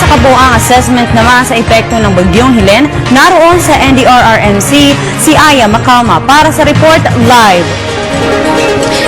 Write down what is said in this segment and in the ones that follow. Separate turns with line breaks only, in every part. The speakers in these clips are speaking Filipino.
kabuuang assessment naman sa epekto ng Bagyong Helen, naroon sa NDRRMC si Aya Macalma para sa report live.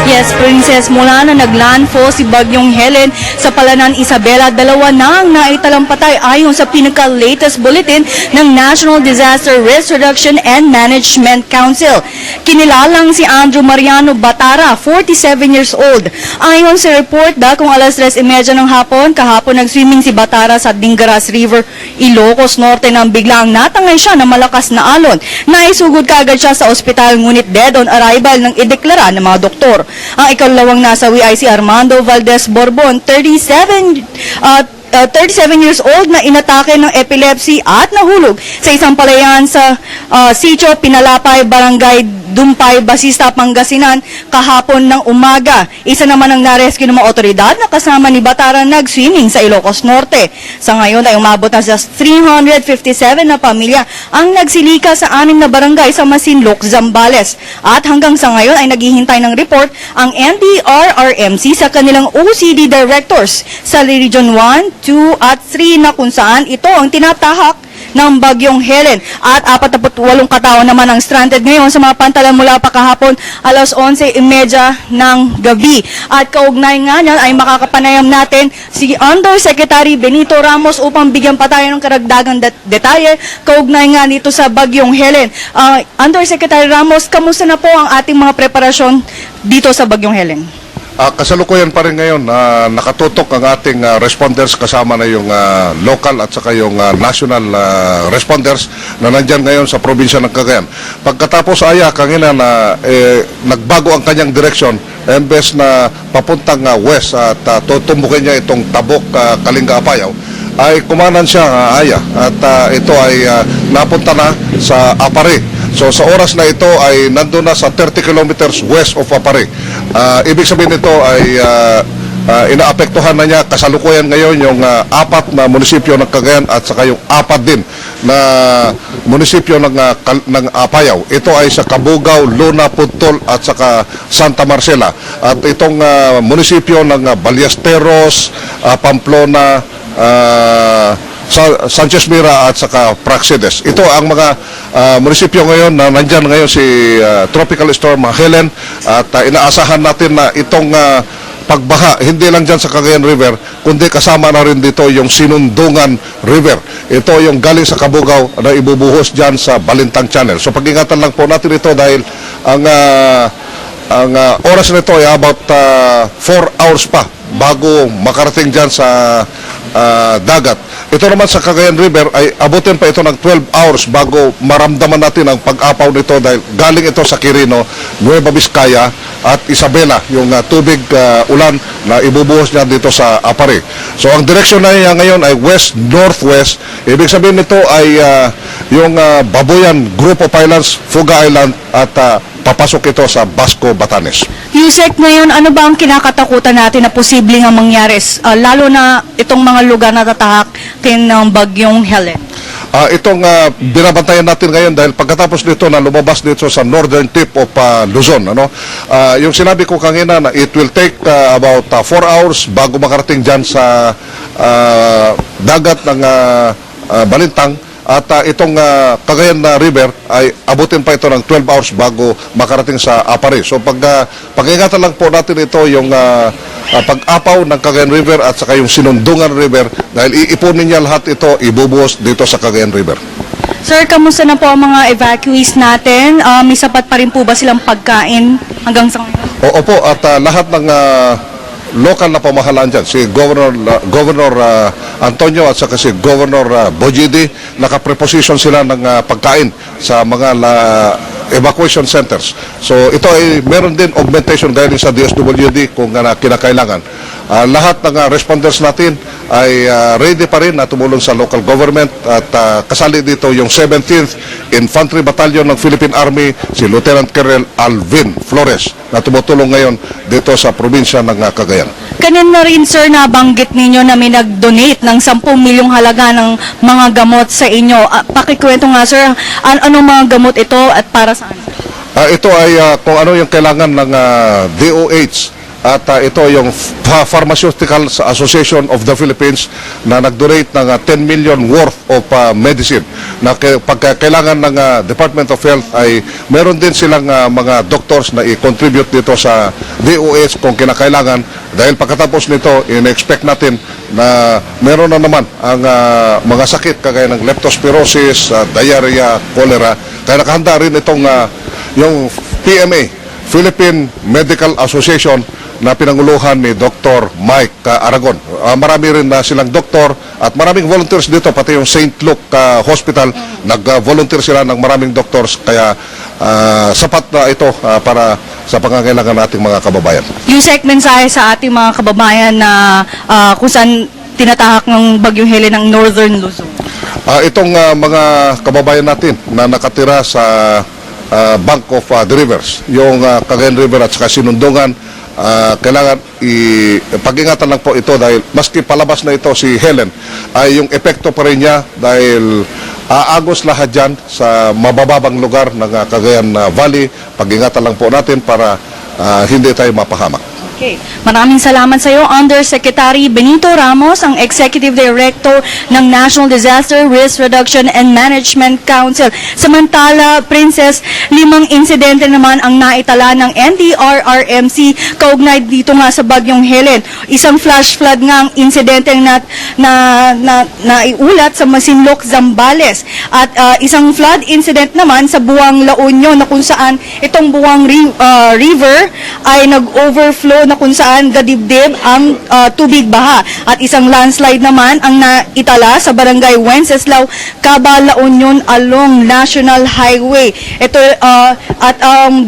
Yes, Princess, mula na naglandfall si Bagyong Helen sa Palanan, Isabela, dalawa na ang naitalang patay ayon sa pinaka-latest bulletin ng National Disaster Risk Reduction and Management Council. Kinilalang si Andrew Mariano Batara, 47 years old. Ayon sa report, kung alas 3:30 ng hapon, kahapon nag-swimming si Batara sa Dingaras River, Ilocos Norte nang biglang natangay siya ng malakas na alon. Naisugod kaagad siya sa ospital, ngunit dead on arrival ng ideklara ng mga doktor. Ang ikalawang nasawi ay si Armando Valdez Borbon, 37 years old na inatake ng epilepsy at nahulog sa isang palayan sa Sitio Pinalapay, Barangay Dumpay, Basista, Pangasinan kahapon ng umaga. Isa naman ang narescue ng mga otoridad na kasama ni Batara nag-swimming sa Ilocos Norte. Sa ngayon ay umabot na sa 357 na pamilya ang nagsilika sa 6 na barangay sa Masinloc, Zambales. At hanggang sa ngayon ay naghihintay ng report ang NDRRMC sa kanilang OCD directors sa Region 1, 2 at 3 na kung saan ito ang tinatahak ng Bagyong Helen. At 48 katao naman ang stranded ngayon sa mga pantalan mula pa kahapon alas 11:30 ng gabi. At kaugnay nga niyan ay makakapanayam natin si Undersecretary Benito Ramos upang bigyan pa tayo ng karagdagang detalye kaugnay nga dito sa Bagyong Helen. Undersecretary Ramos, kamusta na po ang ating mga preparasyon dito sa Bagyong Helen?
Kasalukuyan pa rin ngayon na nakatutok ang ating responders, kasama na yung local at saka yung national responders na nandyan ngayon sa probinsya ng Cagayan. Pagkatapos kanina na nagbago ang kanyang direksyon, imbes na papuntang west at tutumbukin niya itong Tabok, Kalinga, Apayao, ay kumanan siya at ito ay napunta na sa Apare. So sa oras na ito ay nandun na sa 30 kilometers west of Apare. Ibig sabihin nito ay inaapektuhan na niya kasalukuyan ngayon yung 4 na munisipyo ng Cagayan at saka yung 4 din na munisipyo ng Apayao. Ito ay sa Cabugao, Luna, Puntol at saka Santa Marcela. At itong munisipyo ng Ballesteros, Pamplona, Sanchez Mira at saka Praxedes. Ito ang mga munisipyo ngayon na nandyan ngayon si Tropical Storm Helen at inaasahan natin na itong pagbaha, hindi lang dyan sa Cagayan River, kundi kasama na rin dito yung Sinundungan River. Ito yung galing sa Cabugao na ibubuhos dyan sa Balintang Channel. So pag-ingatan lang po natin ito dahil ang oras nito ay about 4 hours pa bago makarating dyan sa dagat. Ito naman sa Cagayan River ay abutin pa ito ng 12 hours bago maramdaman natin ang pag-apaw nito dahil galing ito sa Quirino, Nueva Vizcaya at Isabela, yung tubig ulan na ibubuhos niya dito sa Apare. So ang direksyon na niya ngayon ay west-northwest. Ibig sabihin nito ay yung Babuyan Group of Islands, Fuga Island at papasok ito sa Basco, Batanes.
Yusek, ngayon ano ba ang kinakatakutan natin na posibleng ang mangyari, lalo na itong mga lugar na tatahak ng Bagyong Helen?
Itong binabantayan natin ngayon dahil pagkatapos nito na lumabas dito sa northern tip of Luzon, yung sinabi ko kanina na it will take about 4 hours bago makarating dyan sa dagat ng Balintang. At itong Cagayan River ay abutin pa ito ng 12 hours bago makarating sa Apare. So pag-ingatan lang po natin ito yung pag-apaw ng Cagayan River at saka yung Sinundungan River dahil iipunin niya lahat ito, ibubuhos dito sa Cagayan River.
Sir, kamusta na po ang mga evacuees natin? May sapat pa rin po ba silang pagkain hanggang sa ngayon?
Opo, at lahat ng local na pamahalaan dyan, si Governor Antonio at saka si Governor Bojidi, nakapreposition sila ng pagkain sa mga evacuation centers. So ito ay meron din augmentation dahil sa DSWD kung kinakailangan. Lahat ng responders natin ay ready pa rin na tumulong sa local government at kasali dito yung 17th Infantry Battalion ng Philippine Army, si Lieutenant Colonel Alvin Flores na tumutulong ngayon dito sa probinsya ng Cagayan.
Kanina rin, sir, nabanggit ninyo na may nag-donate ng 10 milyong halaga ng mga gamot sa inyo. Pakikwento nga, sir, anong mga gamot ito at para saan?
Ito ay kung ano yung kailangan ng DOH at ito yung Pharmaceuticals Association of the Philippines na nag-donate ng 10 million worth of medicine na pagkailangan ng Department of Health ay meron din silang mga doctors na i-contribute dito sa DOH kung kinakailangan, dahil pagkatapos nito in-expect natin na meron na naman ang mga sakit kagaya ng leptospirosis, diarrhea, cholera, kaya nakahanda rin itong yung PMA, Philippine Medical Association, na pinanguluhan ni Dr. Mike Aragon. Marami rin na silang doktor at maraming volunteers dito, pati yung St. Luke Hospital, nag-volunteer sila ng maraming doctors, kaya sapat na ito para sa pangangailangan nating mga kababayan.
Yusek, mensahe sa ating mga kababayan na kung saan tinatahak ng Bagyong Helen ng Northern Luzon.
Itong mga kababayan natin na nakatira sa bank of the rivers, yung Cagayan River at saka Sinundungan, kailangan pag-ingatan lang po ito, dahil maski palabas na ito si Helen, ay yung epekto pa rin niya, dahil aagos lahat dyan sa mabababang lugar ng Cagayan Valley. Pag-ingatan lang po natin para hindi tayo mapahamak.
Okay. Maraming salamat sa iyo, Undersecretary Benito Ramos, ang Executive Director ng National Disaster Risk Reduction and Management Council. Samantala, Princess, 5 insidente naman ang naitala ng NDRRMC kaugnay dito nga sa Bagyong Helen. Isang flash flood nga ang insidente na naiulat sa Masinloc, Zambales. At isang flood incident naman sa Buwang La Union, na kung saan itong Buwang River ay nag-overflow, na kung saan gadibdib ang tubig baha. At isang landslide naman ang naitala sa barangay Wenceslao, Caba, La Union along National Highway. Ito at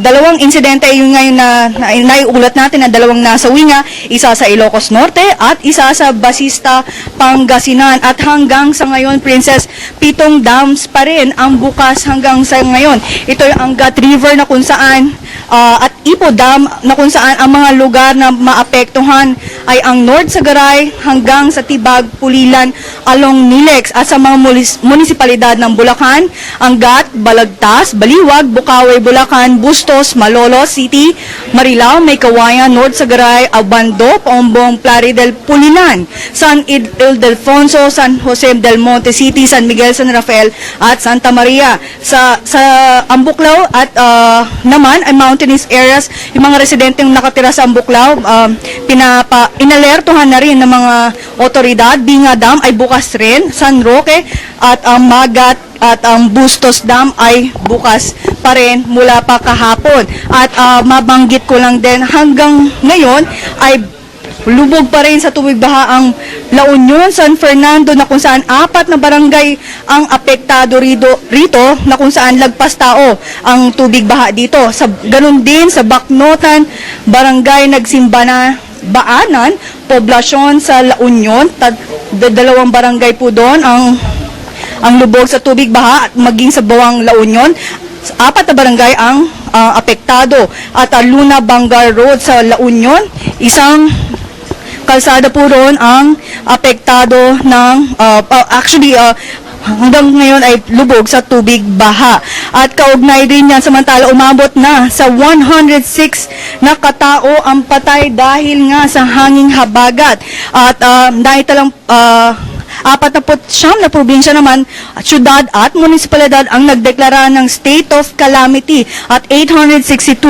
dalawang insidente yung ngayon na naiulat natin, na dalawang nasawi nga, isa sa Ilocos Norte at isa sa Basista, Pangasinan. At hanggang sa ngayon, Princess, 7 dams pa rin ang bukas hanggang sa ngayon. Ito yung Angat River na kung saan at Ipo Dam na kung saan ang mga lugar na maapektuhan ay ang North Sagaray hanggang sa Tibag, Pulilan, along Nilex, at sa mga munisipalidad ng Bulacan, Angat, Balagtas, Baliwag, Bukawi, Bulacan, Bustos, Malolos City, Marilao, Maykawayan, North Sagaray, Abando, Paumbong, Plaridel, Pulilan, San Ildefonso, San Jose del Monte City, San Miguel, San Rafael, at Santa Maria. Sa Ambuklaw at naman ay mountainous areas, yung mga residenteng nakatira sa Ambuklaw, inalertohan na rin ng mga otoridad. Binga Dam ay bukas rin, San Roque at ang Magat at ang Bustos Dam ay bukas pa rin mula pa kahapon. At mabanggit ko lang din, hanggang ngayon ay lubog pa rin sa tubig baha ang La Union, San Fernando, na kung saan 4 na barangay ang apektado rito, na kung saan lagpas tao ang tubig baha dito. Ganun din sa Baknotan, barangay Nagsimbana, Baanan, poblasyon sa La Union, 2 barangay po doon ang lubog sa tubig baha, at maging sa Bawang La Union, 4 na barangay ang apektado. At Luna Bangar Road sa La Union, isang kalsada po roon ang apektado ng hanggang ngayon ay lubog sa tubig baha. At kaugnay din yan, samantala umabot na sa 106 na katao ang patay dahil nga sa hanging habagat. At naitalang 49 na probinsya naman, syudad at munisipalidad ang nagdeklara ng state of calamity, at 424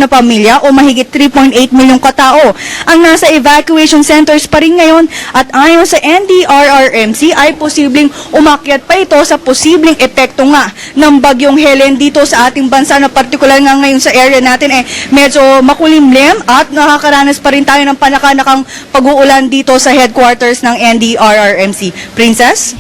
na pamilya o mahigit 3.8 milyong katao ang nasa evacuation centers pa rin ngayon. At ayon sa NDRRMC ay posibleng umakyat pa ito sa posibleng epekto nga ng Bagyong Helen dito sa ating bansa, na partikular nga ngayon sa area natin medyo makulimlim at nakakaranas pa rin tayo ng panakanakang pag-uulan dito sa headquarters ng NDRRMC. Princess?